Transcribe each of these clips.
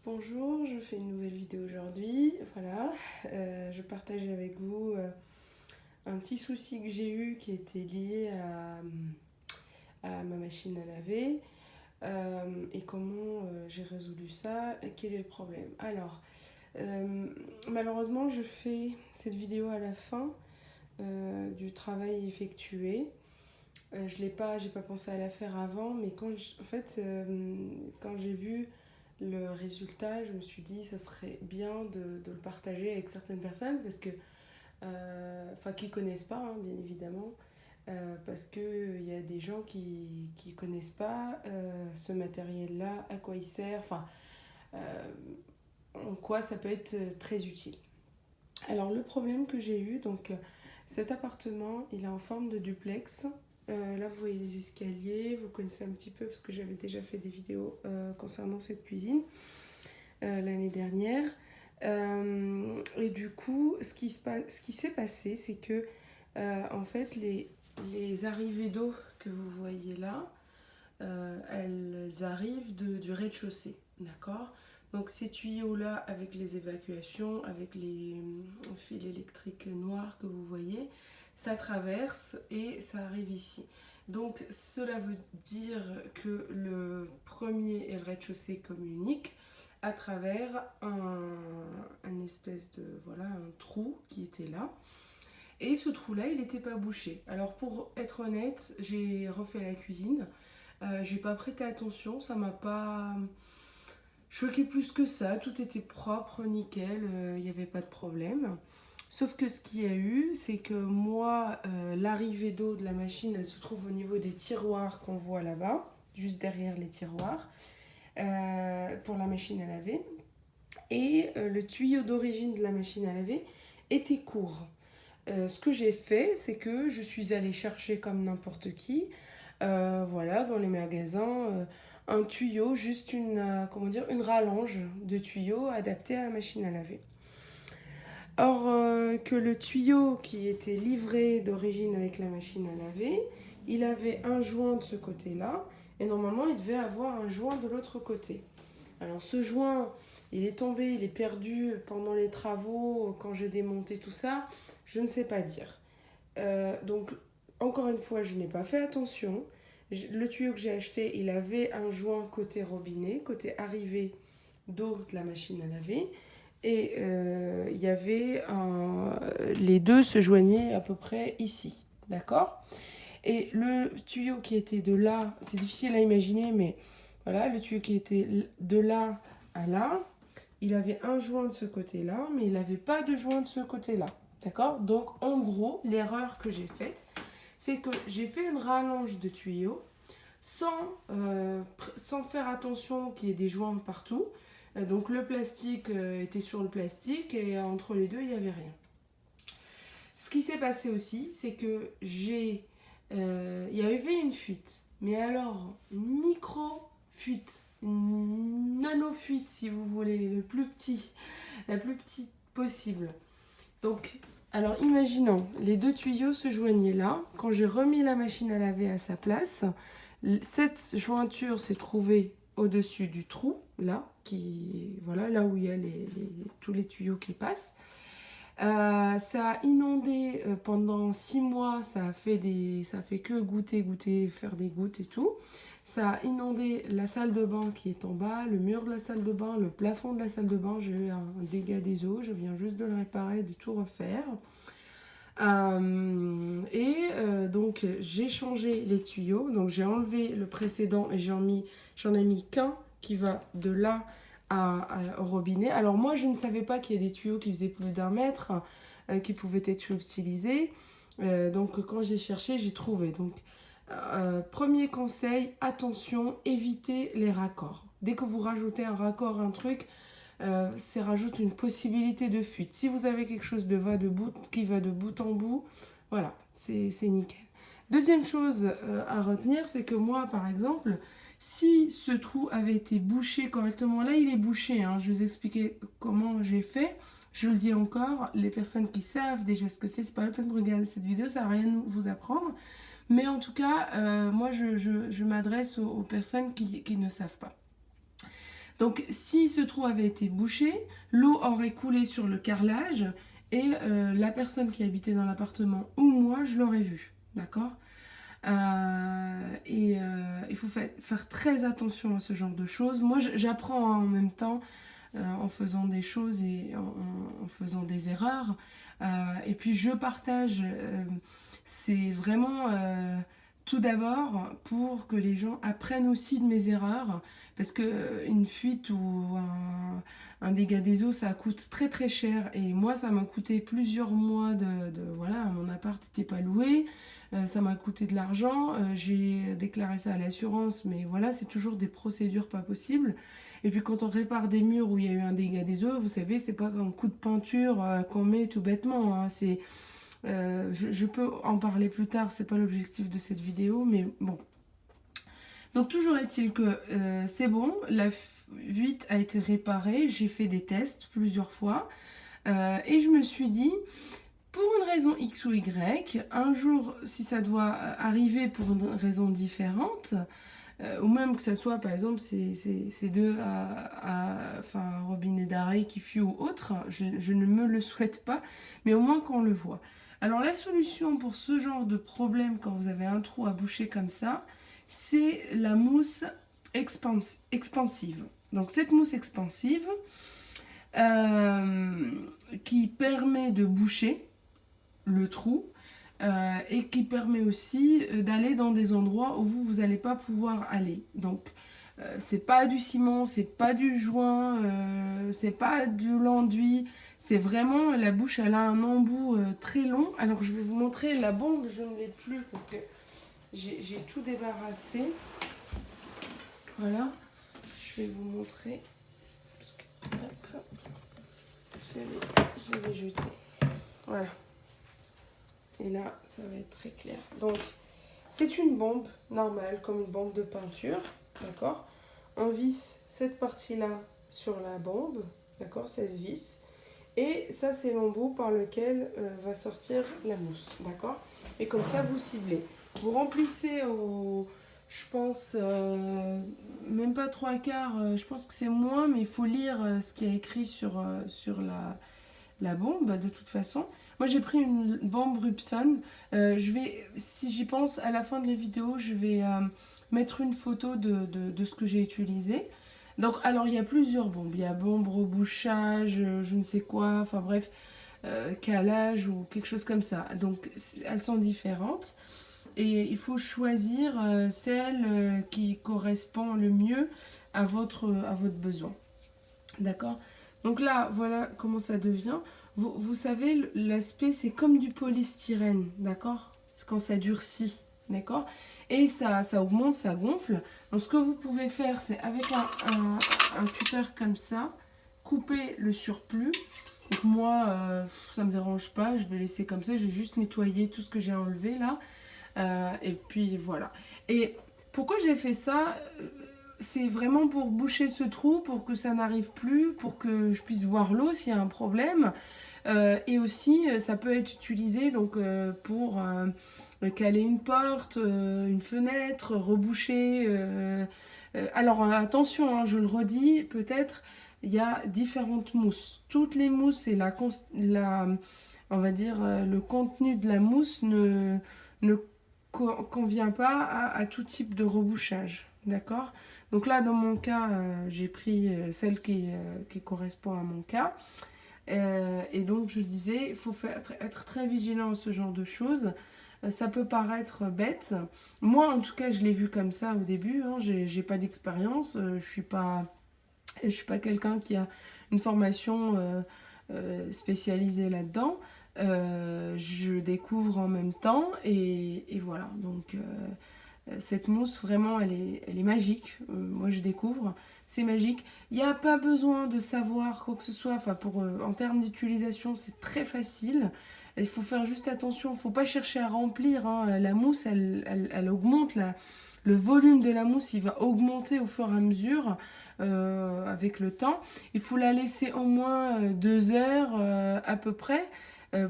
Bonjour, je fais une nouvelle vidéo aujourd'hui. Voilà, je partage avec vous un petit souci que j'ai eu qui était lié à ma machine à laver et comment j'ai résolu ça et quel est le problème. Alors, malheureusement, je fais cette vidéo à la fin du travail effectué. J'ai pas pensé à la faire avant, mais quand j'ai vu le résultat, je me suis dit ça serait bien de le partager avec certaines personnes parce que, qui connaissent pas, hein, bien évidemment, parce qu'il y a des gens qui connaissent pas ce matériel-là, à quoi il sert, euh, en quoi ça peut être très utile. Alors le problème que j'ai eu, cet appartement, il est en forme de duplex. Là, vous voyez les escaliers, vous connaissez un petit peu parce que j'avais déjà fait des vidéos concernant cette cuisine l'année dernière. Et du coup, ce qui s'est passé, c'est que en fait, les arrivées d'eau que vous voyez là, elles arrivent du rez-de-chaussée, d'accord? Donc ces tuyaux-là, avec les évacuations, avec les fils électriques noirs que vous voyez, ça traverse et ça arrive ici. Donc cela veut dire que le premier et le rez-de-chaussée communiquent à travers un espèce de, voilà, un trou qui était là. Et ce trou-là, il n'était pas bouché. Alors pour être honnête, j'ai refait la cuisine. J'ai pas prêté attention, ça m'a pas choqué plus que ça. Tout était propre, nickel, il n'y avait pas de problème. Sauf que ce qu'il y a eu, c'est que moi, l'arrivée d'eau de la machine, elle se trouve au niveau des tiroirs qu'on voit là-bas, juste derrière les tiroirs, pour la machine à laver. Et le tuyau d'origine de la machine à laver était court. Ce que j'ai fait, c'est que je suis allée chercher comme n'importe qui, voilà, dans les magasins, un tuyau, juste une rallonge de tuyau adapté à la machine à laver. Or, que le tuyau qui était livré d'origine avec la machine à laver, il avait un joint de ce côté-là, et normalement, il devait avoir un joint de l'autre côté. Alors, ce joint, il est tombé, il est perdu pendant les travaux, quand j'ai démonté tout ça, je ne sais pas dire. Donc, encore une fois, je n'ai pas fait attention. Le tuyau que j'ai acheté, il avait un joint côté robinet, côté arrivée d'eau de la machine à laver. Et il y avait les deux se joignaient à peu près ici, d'accord? Et le tuyau qui était de là, c'est difficile à imaginer, mais voilà, le tuyau qui était de là à là, il avait un joint de ce côté-là, mais il n'avait pas de joint de ce côté-là, d'accord? Donc en gros, l'erreur que j'ai faite, c'est que j'ai fait une rallonge de tuyau sans faire attention qu'il y ait des joints partout. Donc le plastique était sur le plastique et entre les deux, il n'y avait rien. Ce qui s'est passé aussi, c'est que il y avait une fuite. Mais alors, une micro-fuite, une nano-fuite si vous voulez, la plus petite possible. Donc, alors imaginons, les deux tuyaux se joignaient là. Quand j'ai remis la machine à laver à sa place, cette jointure s'est trouvée au-dessus du trou, là, voilà, là où il y a tous les tuyaux qui passent. Ça a inondé pendant 6 mois, ça a fait que goûter, faire des gouttes et tout. Ça a inondé la salle de bain qui est en bas, le mur de la salle de bain, le plafond de la salle de bain. J'ai eu un dégât des eaux, je viens juste de le réparer, de tout refaire. Donc j'ai changé les tuyaux, donc j'ai enlevé le précédent et j'en ai mis qu'un qui va de là au robinet. Alors moi je ne savais pas qu'il y a des tuyaux qui faisaient plus d'1 mètre qui pouvaient être utilisés. Donc quand j'ai cherché, j'ai trouvé. Donc premier conseil, attention, évitez les raccords. Dès que vous rajoutez un raccord, un truc, ça rajoute une possibilité de fuite. Si vous avez quelque chose qui va de bout en bout, voilà, c'est nickel. Deuxième chose à retenir, c'est que moi, par exemple, si ce trou avait été bouché correctement, là il est bouché, hein, je vous expliquais comment j'ai fait, je le dis encore, les personnes qui savent déjà ce que c'est pas la peine de regarder cette vidéo, ça va rien vous apprendre, mais en tout cas, moi je m'adresse aux personnes qui ne savent pas. Donc si ce trou avait été bouché, l'eau aurait coulé sur le carrelage et la personne qui habitait dans l'appartement ou moi, je l'aurais vu. D'accord? Il faut faire très attention à ce genre de choses. Moi, j'apprends en même temps en faisant des choses et en faisant des erreurs. Et puis je partage, c'est vraiment tout d'abord pour que les gens apprennent aussi de mes erreurs, parce que une fuite ou un dégât des eaux, ça coûte très très cher. Et moi, ça m'a coûté plusieurs mois voilà, mon appart n'était pas loué. Ça m'a coûté de l'argent, j'ai déclaré ça à l'assurance, mais voilà, c'est toujours des procédures pas possibles. Et puis quand on répare des murs où il y a eu un dégât des eaux, vous savez, c'est pas un coup de peinture qu'on met tout bêtement, hein. Je peux en parler plus tard, c'est pas l'objectif de cette vidéo, mais bon. Donc toujours est-il que c'est bon, la fuite a été réparée, j'ai fait des tests plusieurs fois, et je me suis dit, pour une raison X ou Y, un jour, si ça doit arriver pour une raison différente, ou même que ça soit, par exemple, ces deux enfin, robinet d'arrêt qui fuient ou autre, je ne me le souhaite pas, mais au moins qu'on le voit. Alors la solution pour ce genre de problème, quand vous avez un trou à boucher comme ça, c'est la mousse expansive. Donc cette mousse expansive qui permet de boucher le trou et qui permet aussi d'aller dans des endroits où vous n'allez pas pouvoir aller. Donc c'est pas du ciment, c'est pas du joint, c'est pas de l'enduit, c'est vraiment, la bouche elle a un embout très long. Alors je vais vous montrer la bombe, je ne l'ai plus parce que j'ai tout débarrassé. Voilà, je vais vous montrer parce que, hop, je l'avais jeté. Voilà. Et là, ça va être très clair. Donc, c'est une bombe normale, comme une bombe de peinture, d'accord? On visse cette partie-là sur la bombe, d'accord? Ça se visse. Et ça, c'est l'embout par lequel va sortir la mousse, d'accord? Et comme ça, vous ciblez. Vous remplissez au... Je pense, même pas 3/4, je pense que c'est moins, mais il faut lire ce qui est écrit sur la bombe, de toute façon. Moi, j'ai pris une bombe Rubson. Je vais, si j'y pense, à la fin de la vidéo, je vais mettre une photo de ce que j'ai utilisé. Donc, alors, il y a plusieurs bombes. Il y a bombe rebouchage, je ne sais quoi, enfin bref, calage ou quelque chose comme ça. Donc, elles sont différentes. Et il faut choisir celle qui correspond le mieux à votre besoin. D'accord? Donc là, voilà comment ça devient. Vous savez, l'aspect, c'est comme du polystyrène, d'accord? C'est quand ça durcit, d'accord? Et ça augmente, ça gonfle. Donc ce que vous pouvez faire, c'est avec un cutter comme ça, couper le surplus. Donc moi, ça ne me dérange pas, je vais laisser comme ça. Je vais juste nettoyer tout ce que j'ai enlevé là. Et puis voilà. Et pourquoi j'ai fait ça? C'est vraiment pour boucher ce trou, pour que ça n'arrive plus, pour que je puisse voir l'eau s'il y a un problème. Et aussi, ça peut être utilisé donc, pour caler une porte, une fenêtre, reboucher. Alors attention, hein, je le redis, peut-être il y a différentes mousses. Toutes les mousses et on va dire, le contenu de la mousse ne convient pas à tout type de rebouchage. D'accord? Donc là, dans mon cas, j'ai pris celle qui correspond à mon cas. Et donc, je disais, il faut être très vigilant à ce genre de choses. Ça peut paraître bête. Moi, en tout cas, je l'ai vu comme ça au début. Hein. J'ai pas d'expérience. Je suis pas quelqu'un qui a une formation spécialisée là-dedans. Je découvre en même temps. Et voilà. Donc... cette mousse, vraiment, elle est magique. Moi, je découvre. C'est magique. Il n'y a pas besoin de savoir quoi que ce soit. Enfin, en termes d'utilisation, c'est très facile. Il faut faire juste attention. Il ne faut pas chercher à remplir. Hein. La mousse, elle augmente. Le volume de la mousse, il va augmenter au fur et à mesure avec le temps. Il faut la laisser au moins 2 heures à peu près.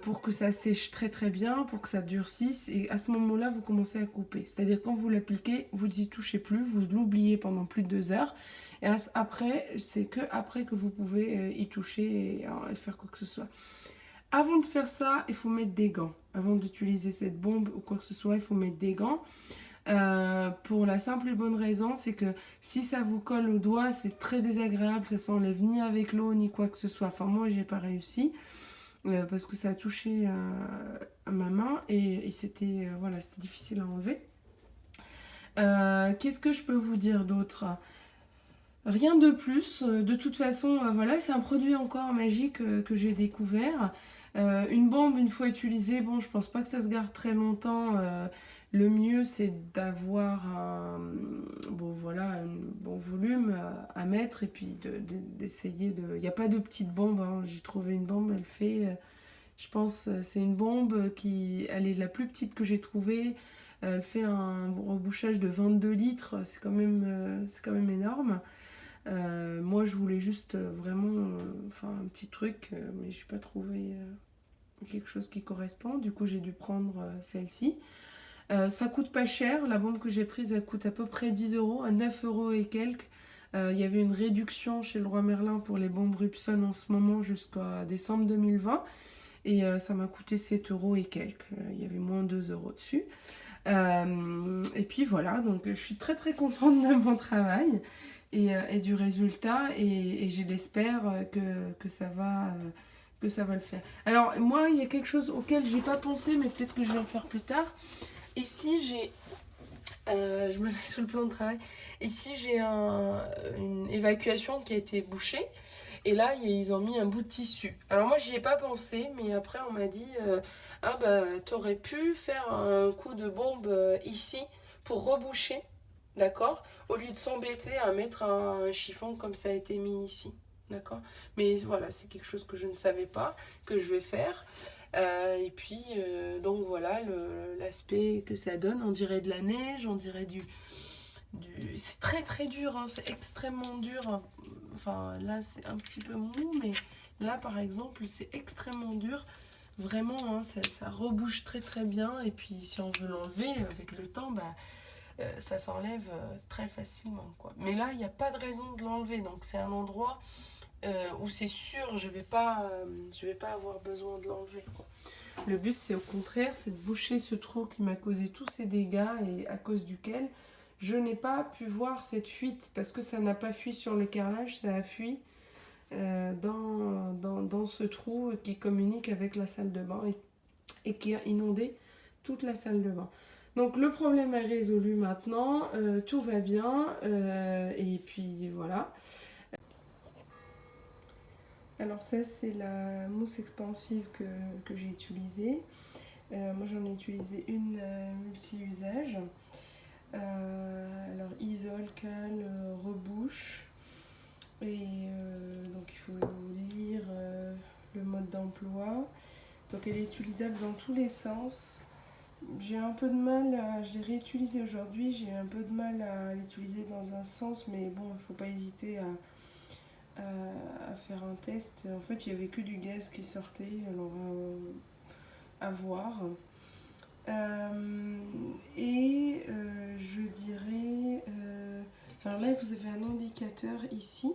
pour que ça sèche très très bien, pour que ça durcisse. Et à ce moment-là, vous commencez à couper. C'est-à-dire quand vous l'appliquez, vous n'y touchez plus, vous l'oubliez pendant plus de 2 heures. Et après, c'est que après que vous pouvez y toucher et faire quoi que ce soit. Avant de faire ça, il faut mettre des gants. Avant d'utiliser cette bombe ou quoi que ce soit, il faut mettre des gants. Pour la simple et bonne raison, c'est que si ça vous colle au doigt, c'est très désagréable, ça s'enlève ni avec l'eau ni quoi que ce soit. Enfin, moi, j'ai pas réussi parce que ça a touché à ma main et c'était voilà, c'était difficile à enlever. Qu'est-ce que je peux vous dire d'autre? Rien de plus. De toute façon, voilà, c'est un produit encore magique que j'ai découvert. Une bombe, une fois utilisée, bon, je pense pas que ça se garde très longtemps. Le mieux, c'est d'avoir bon, voilà, un bon volume à mettre et puis d'essayer de. Il n'y a pas de petite bombe, hein. J'ai trouvé une bombe, elle fait. Je pense c'est une bombe qui. Elle est la plus petite que j'ai trouvée. Elle fait un rebouchage de 22 litres. C'est quand même énorme. Moi, je voulais juste vraiment enfin, un petit truc, mais j'ai pas trouvé quelque chose qui correspond. Du coup, j'ai dû prendre celle-ci. Ça coûte pas cher. La bombe que j'ai prise, elle coûte à peu près 10 euros, à 9 euros et quelques. Il y avait une réduction chez le Roi Merlin pour les bombes Rubson en ce moment jusqu'à décembre 2020. Et ça m'a coûté 7 euros et quelques. Il y avait moins 2 euros dessus. Et puis voilà, donc je suis très très contente de mon travail et du résultat et je l'espère que ça va le faire. Alors moi, il y a quelque chose auquel j'ai pas pensé, mais peut-être que je vais le faire plus tard. Ici, je me mets sous le plan de travail. Ici, j'ai une évacuation qui a été bouchée. Et là, ils ont mis un bout de tissu. Alors moi, j'y ai pas pensé, mais après, on m'a dit ah bah, t'aurais pu faire un coup de bombe ici pour reboucher, d'accord? Au lieu de s'embêter à mettre un chiffon comme ça a été mis ici, d'accord? Mais voilà, c'est quelque chose que je ne savais pas, que je vais faire. Et puis, donc voilà l'aspect que ça donne. On dirait de la neige, on dirait c'est très très dur, hein, c'est extrêmement dur. Enfin, là, c'est un petit peu mou, mais là, par exemple, c'est extrêmement dur. Vraiment, hein, ça rebouche très très bien. Et puis, si on veut l'enlever avec le temps, bah, ça s'enlève très facilement, quoi. Mais là, il n'y a pas de raison de l'enlever. Donc, c'est un endroit où c'est sûr, je vais pas avoir besoin de l'enlever, quoi. Le but, c'est au contraire, c'est de boucher ce trou qui m'a causé tous ces dégâts et à cause duquel je n'ai pas pu voir cette fuite parce que ça n'a pas fui sur le carrelage, ça a fui dans ce trou qui communique avec la salle de bain et qui a inondé toute la salle de bain. Donc le problème est résolu maintenant, tout va bien et puis voilà. Alors ça c'est la mousse expansive que j'ai utilisée. Moi j'en ai utilisé une multi-usage. Alors isole, cale, rebouche. Et donc il faut lire le mode d'emploi. Donc elle est utilisable dans tous les sens. J'ai un peu de mal je l'ai réutilisée aujourd'hui, j'ai un peu de mal à l'utiliser dans un sens, mais bon, il ne faut pas hésiter à faire un test. En fait, il n'y avait que du gaz qui sortait, alors à voir. Je dirais... alors là, vous avez un indicateur ici.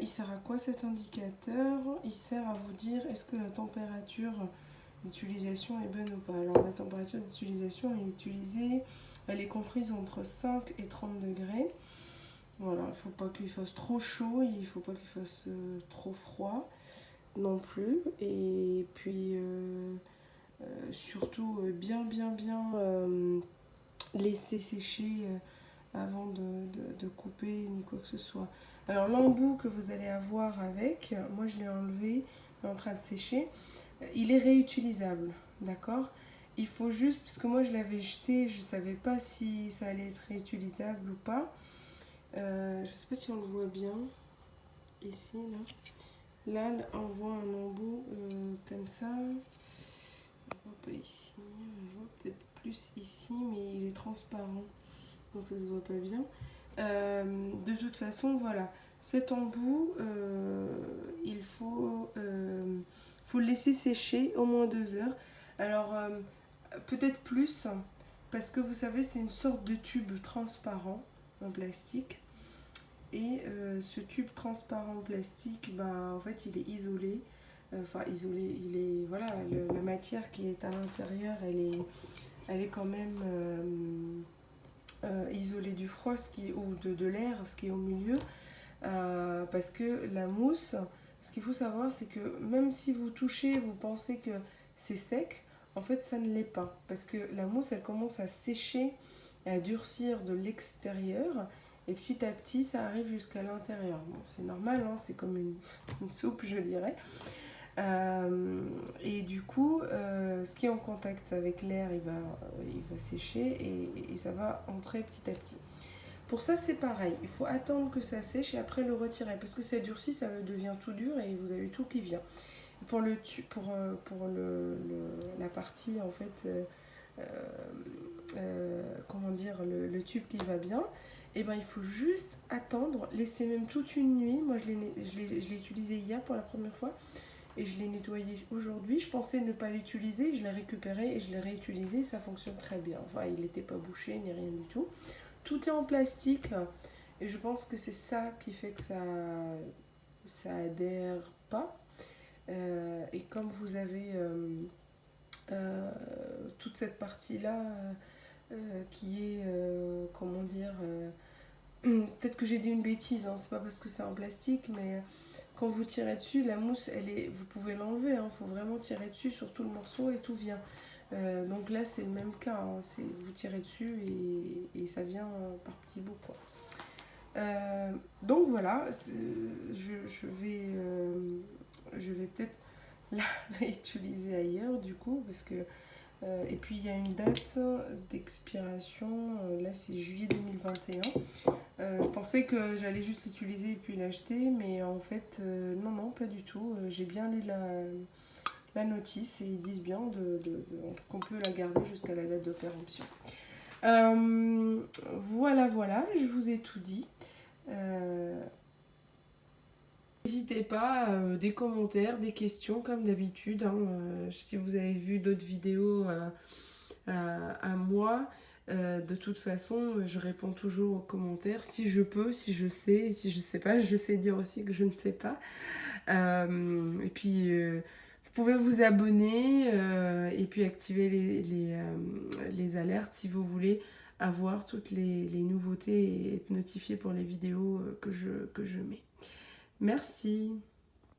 Il sert à quoi cet indicateur? Il sert à vous dire est-ce que la température d'utilisation est bonne ou pas. Alors la température d'utilisation elle est comprise entre 5 et 30 degrés. Voilà, il ne faut pas qu'il fasse trop chaud, il ne faut pas qu'il fasse trop froid non plus. Et puis surtout bien laisser sécher avant de couper ni quoi que ce soit. Alors l'embout que vous allez avoir avec, moi je l'ai enlevé, il est en train de sécher, il est réutilisable, d'accord? Il faut juste, parce que moi je l'avais jeté, je ne savais pas si ça allait être réutilisable ou pas. Je ne sais pas si on le voit bien, ici, là. Là, on voit un embout comme ça. On voit pas ici, on voit peut-être plus ici, mais il est transparent, donc ça se voit pas bien. De toute façon, voilà, cet embout, il faut faut le laisser sécher au moins 2 heures. Alors, peut-être plus, parce que vous savez, c'est une sorte de tube transparent en plastique. Et ce tube transparent en plastique, ben, en fait, il est isolé. Enfin, isolé, il est. Voilà, la matière qui est à l'intérieur, elle est quand même isolée du froid ou de l'air, ce qui est au milieu. Parce que la mousse, ce qu'il faut savoir, c'est que même si vous touchez, vous pensez que c'est sec, en fait, ça ne l'est pas. Parce que la mousse, elle commence à sécher, à durcir de l'extérieur. Et petit à petit, ça arrive jusqu'à l'intérieur. Bon, c'est normal, hein, c'est comme une soupe, je dirais. Et du coup, ce qui est en contact avec l'air, il va sécher et ça va entrer petit à petit. Pour ça, c'est pareil. Il faut attendre que ça sèche et après le retirer. Parce que ça durcit, ça devient tout dur et vous avez tout qui vient. Pour la partie, en fait, comment dire, le tube qui va bien, et ben, il faut juste attendre, laisser même toute une nuit. Moi, je l'ai utilisé hier pour la première fois. Et je l'ai nettoyé aujourd'hui. Je pensais ne pas l'utiliser, je l'ai récupéré et je l'ai réutilisé. Ça fonctionne très bien. Enfin, il n'était pas bouché ni rien du tout. Tout est en plastique et je pense que c'est ça qui fait que ça adhère pas. Et comme vous avez toute cette partie-là qui est, comment dire, peut-être que j'ai dit une bêtise, hein, c'est pas parce que c'est en plastique, mais quand vous tirez dessus, la mousse, vous pouvez l'enlever, hein, faut vraiment tirer dessus sur tout le morceau et tout vient. Donc là, c'est le même cas, hein, vous tirez dessus et ça vient par petits bouts, quoi. Donc voilà, je vais peut-être la réutiliser ailleurs du coup, parce que et puis il y a une date d'expiration, là c'est juillet 2021. Je pensais que j'allais juste l'utiliser et puis l'acheter, mais en fait, non, pas du tout. J'ai bien lu la notice et ils disent bien qu'on peut la garder jusqu'à la date de péremption. Voilà, je vous ai tout dit. N'hésitez pas, des commentaires, des questions comme d'habitude. Hein, si vous avez vu d'autres vidéos à moi, de toute façon, je réponds toujours aux commentaires si je peux, si je sais, et si je sais pas, je sais dire aussi que je ne sais pas. Et puis, vous pouvez vous abonner et puis activer les alertes si vous voulez avoir toutes les nouveautés et être notifié pour les vidéos que je mets. Merci.